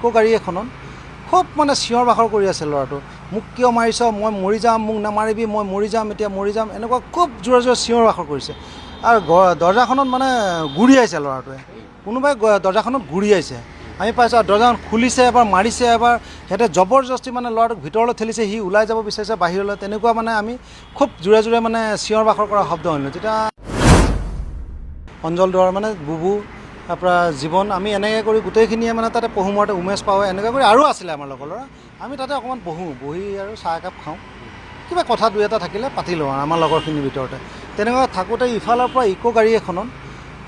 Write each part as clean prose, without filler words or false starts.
Eco গাড়ী এখনত খুব মানে চিঞৰ বাখৰ কৰি আছে ল'ৰাটো। মোক কিয় মাৰিছ, মই মৰি যাম, মোক নামাৰিবি, মই মৰি যাম, এতিয়া মৰি যাম, এনেকুৱা খুব জোৰে জোৰে চিঞৰ বাখৰ কৰিছে। আৰু দৰ্জাখনত মানে গুৰিয়াইছে ল'ৰাটোৱে, কোনোবাই দৰ্জাখনত গুৰিয়াইছে। আমি পাইছোঁ আৰু দৰ্জাখন খুলিছে, এবাৰ মাৰিছে, এবাৰ সিহঁতে জবৰদস্তি মানে ল'ৰাটোক ভিতৰলৈ ঠেলিছে, সি ওলাই যাব বিচাৰিছে বাহিৰলৈ। তেনেকুৱা মানে আমি খুব জোৰে জোৰে মানে চিঞৰ বাখৰ কৰা শব্দ শুনিলোঁ। তেতিয়া অঞ্জল দুৱাৰ মানে বুবু আপোনাৰ জীৱন, আমি এনেকৈ কৰি গোটেইখিনিয়ে মানে তাতে পঢ়ো, মৰতে উমেশ পাওঁ, এনেকৈ কৰি আৰু আছিলে আমাৰ লগৰ ল'ৰা। আমি তাতে অকণমান বহি আৰু চাহ একাপ খাওঁ, কিবা কথা দুই এটা থাকিলে পাতি লওঁ আৰু আমাৰ লগৰখিনিৰ ভিতৰতে। তেনেকুৱা থাকোঁতে ইফালৰ পৰা ইকো গাড়ী এখনত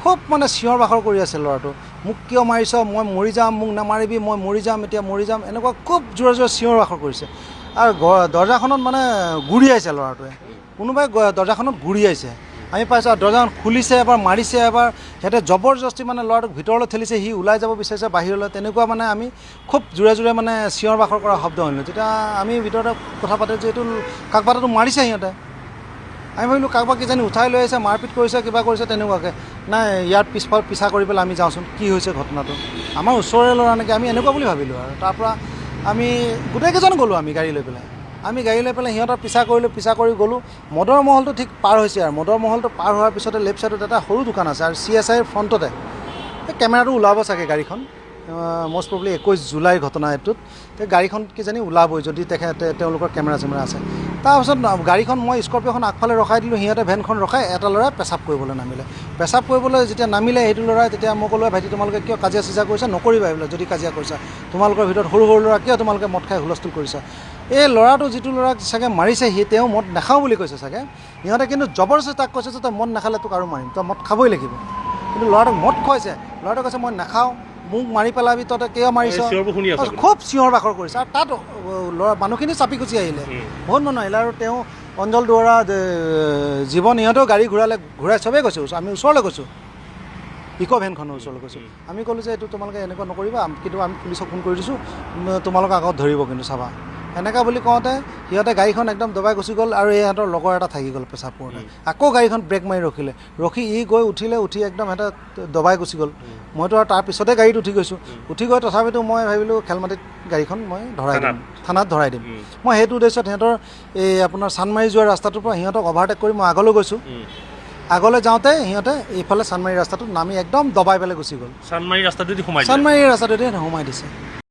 খুব মানে চিঞৰ বাখৰ কৰি আছে ল'ৰাটো। মোক কিয় মাৰিছ, মই মৰি যাম, মোক নামাৰিবি, মই মৰি যাম, এতিয়া মৰি যাম, এনেকুৱা খুব জোৰে জোৰে চিঞৰ বাখৰ কৰিছে। আৰু দৰ্জাখনত মানে গুৰিয়াইছে ল'ৰাটোৱে, কোনোবাই দৰ্জাখনত গুৰিয়াইছে। আমি পাইছোঁ আৰু দৰ্জাখন খুলিছে, এবাৰ মাৰিছে, এবাৰ সিহঁতে জবৰদস্তি মানে ল'ৰাটোক ভিতৰলৈ ঠেলিছে, সি ওলাই যাব বিচাৰিছে বাহিৰলৈ। তেনেকুৱা মানে আমি খুব জোৰে জোৰে মানে চিঞৰ বাখৰ কৰা শব্দ শুনিলোঁ। তেতিয়া আমি ভিতৰতে কথা পাতিছোঁ যে এইটো কাকবাটাটো মাৰিছে সিহঁতে। আমি ভাবিলোঁ কাৰোবাক কিজানি উঠাই লৈ আহিছে, মাৰপিট কৰিছে, কিবা কৰিছে তেনেকুৱাকৈ। নাই ইয়াৰ পিছা কৰি পেলাই আমি যাওঁচোন, কি হৈছে ঘটনাটো, আমাৰ ওচৰৰে ল'ৰা নেকি, আমি এনেকুৱা বুলি ভাবিলোঁ। আৰু তাৰপৰা আমি গোটেইকেইজন গ'লোঁ, আমি গাড়ী লৈ পেলাই সিহঁতৰ পিছা কৰি গ'লোঁ। মদৰ মহলটো ঠিক পাৰ হৈছে আৰু মদৰ মহলটো পাৰ হোৱাৰ পিছতে লেফ্ট ছাইডত এটা সৰু দোকান আছে, আৰু CSIৰ ফ্ৰণ্টতে এই কেমেৰাটো ওলাব চাগে গাড়ীখন, মষ্ট প্ৰবলি 21 জুলাইৰ ঘটনা এইটোত। গাড়ীখন কিজানি ওলাবই যদি তেওঁলোকৰ কেমেৰা চেমেৰা আছে। তাৰপিছত গাড়ীখন মই স্কৰ্পিঅ'খন আগফালে ৰখাই দিলোঁ, সিহঁতে ভেনখন ৰখাই এটা ল'ৰাই পেচাব কৰিবলৈ নামিলে। পেচাব কৰিবলৈ যেতিয়া নামিলে সেইটো ল'ৰাই, তেতিয়া মই ক'লোঁ ভাইটি তোমালোকে কিয় কাজিয়া চিজা কৰিছা, নকৰিবা এইবিলাক, যদি কাজিয়া কৰিছা তোমালোকৰ ভিতৰত সৰু ল'ৰা কিয় তোমালোকে মদ খাই হুলস্থুল কৰিছা। এই ল'ৰাটো যিটো ল'ৰাক চাগে মাৰিছে, তেওঁ মদ নাখাওঁ বুলি কৈছে চাগে। সিহঁতে কিন্তু জবৰদস্তি তাক কৈছে যে তই মদ নাখালে তোক আৰু মাৰিম, তই মদ খাবই লাগিব। কিন্তু ল'ৰাটোক মদ খুৱাইছে, ল'ৰাটোৱে কৈছে মই নাখাওঁ, মোক মাৰি পেলাবি, তই কিয় মাৰিছ, খুব চিঞৰ বাখৰ কৰিছে। আৰু তাত ল'ৰা মানুহখিনি চাপি গুচি আহিলে, বহুত মানুহ আহিলে। আৰু তেওঁ অঞ্জল দুৱৰা, জীৱন, ইহঁতেও গাড়ী ঘূৰাই চবেই গৈছোঁ, আমি ওচৰলৈ গৈছোঁ, ইকো ভেনখনৰ ওচৰলৈ গৈছোঁ। আমি ক'লোঁ যে এইটো তোমালোকে এনেকুৱা নকৰিবা, কিন্তু আমি পুলিচক ফোন কৰি দিছোঁ, তোমালোকক আগত ধৰিব কিন্তু চাবা। এনেকুৱা বুলি কওঁতে সিহঁতে গাড়ীখন একদম দবাই গুচি গ'ল, আৰু ইহঁতৰ লগৰ এটা থাকি গ'ল পেচাব কৰোঁতে। আকৌ গাড়ীখন ব্ৰেক মাৰি ৰখি ই গৈ উঠি একদম সিহঁতে দবাই গুচি গ'ল। মইতো আৰু তাৰ পিছতে গাড়ীত উঠি গৈ তথাপিতো মই ভাবিলোঁ খেলমাটিত গাড়ীখন মই থানাত ধৰাই দিম। মই সেইটো উদ্দেশ্যত সিহঁতৰ এই আপোনাৰ চানমাৰি যোৱা ৰাস্তাটোৰ পৰা সিহঁতক অভাৰটেক কৰি মই আগলৈ গৈছোঁ। আগলৈ যাওঁতে সিহঁতে এইফালে চানমাৰি ৰাস্তাটোত নামি একদম দবাই পেলাই গুচি গ'ল। চানমাৰি ৰাস্তাটোদি সোমাই দিছে।